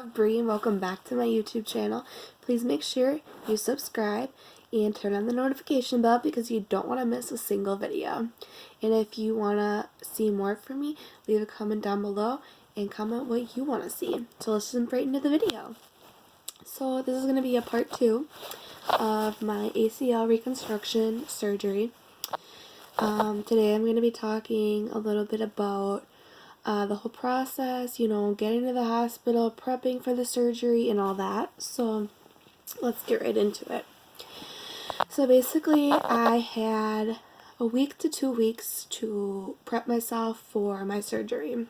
Bree, and welcome back to my YouTube channel. Please make sure you subscribe and turn on the notification bell because you don't want to miss a single video. And if you want to see more from me, leave a comment down below and comment what you want to see. So let's jump right into the video. So this is going to be a part 2 of my ACL reconstruction surgery. Today I'm going to be talking a little bit about the whole process, getting to the hospital, prepping for the surgery, and all that. So let's get right into it. So basically, I had a week to 2 weeks to prep myself for my surgery.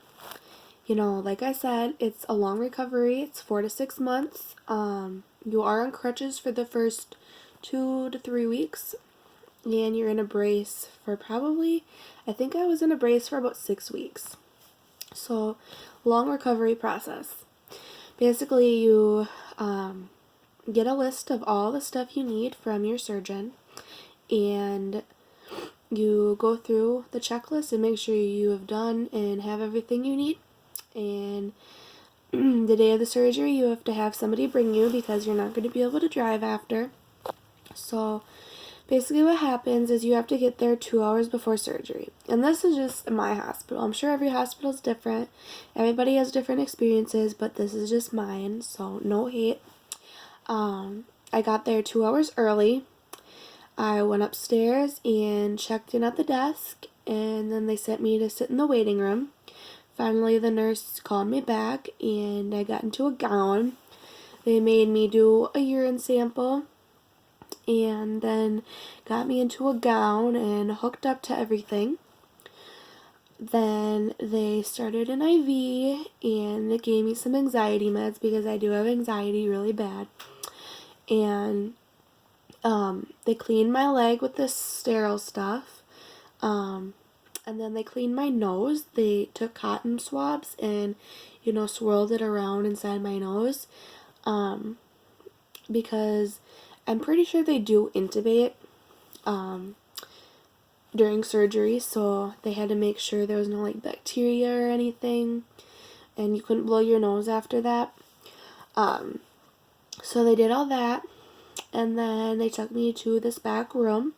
Like I said, it's a long recovery. It's 4 to 6 months. You are on crutches for the first 2 to 3 weeks, and you're in a brace for I think I was in a brace for about 6 weeks. So, long recovery process. Basically, you get a list of all the stuff you need from your surgeon, and you go through the checklist and make sure you have done and have everything you need. And the day of the surgery, you have to have somebody bring you because you're not going to be able to drive after. So basically what happens is you have to get there 2 hours before surgery. And this is just my hospital. I'm sure every hospital is different. Everybody has different experiences, but this is just mine, so no hate. I got there 2 hours early. I went upstairs and checked in at the desk, and then they sent me to sit in the waiting room. Finally, the nurse called me back, and I got into a gown. They made me do a urine sample, and then got me into a gown and hooked up to everything. Then they started an IV, and they gave me some anxiety meds because I do have anxiety really bad. And they cleaned my leg with this sterile stuff. And then they cleaned my nose. They took cotton swabs and, swirled it around inside my nose. Because I'm pretty sure they do intubate during surgery, so they had to make sure there was no bacteria or anything, and you couldn't blow your nose after that. So they did all that, and then they took me to this back room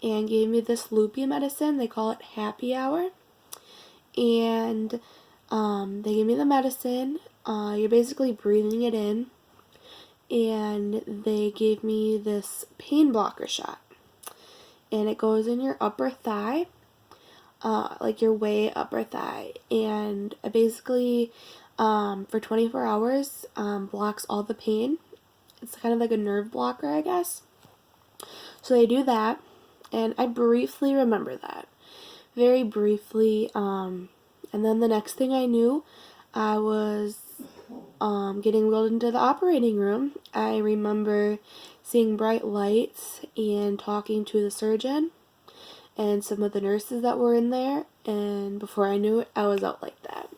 and gave me this loopy medicine. They call it happy hour, and they gave me the medicine. You're basically breathing it in. And they gave me this pain blocker shot, and it goes in your upper thigh, your way upper thigh, and it basically for 24 hours blocks all the pain. It's kind of like a nerve blocker, I guess. So they do that, and I briefly remember that, very briefly, and then the next thing I knew, I was getting wheeled into the operating room. I remember seeing bright lights and talking to the surgeon and some of the nurses that were in there, and before I knew it, I was out like that.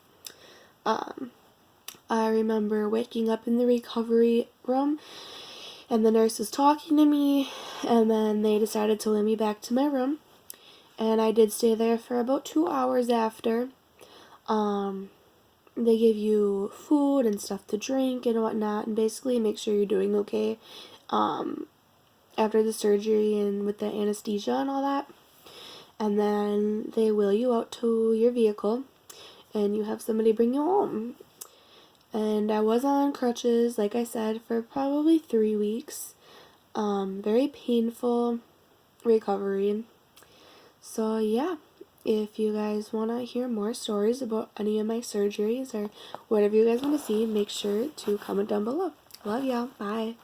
I remember waking up in the recovery room, and the nurse was talking to me, and then they decided to let me back to my room, and I did stay there for about 2 hours after. They give you food and stuff to drink and whatnot, and basically make sure you're doing okay after the surgery and with the anesthesia and all that. And then they wheel you out to your vehicle, and you have somebody bring you home. And I was on crutches, like I said, for probably 3 weeks. Very painful recovery. So yeah. If you guys want to hear more stories about any of my surgeries or whatever you guys want to see, make sure to comment down below. Love y'all. Bye.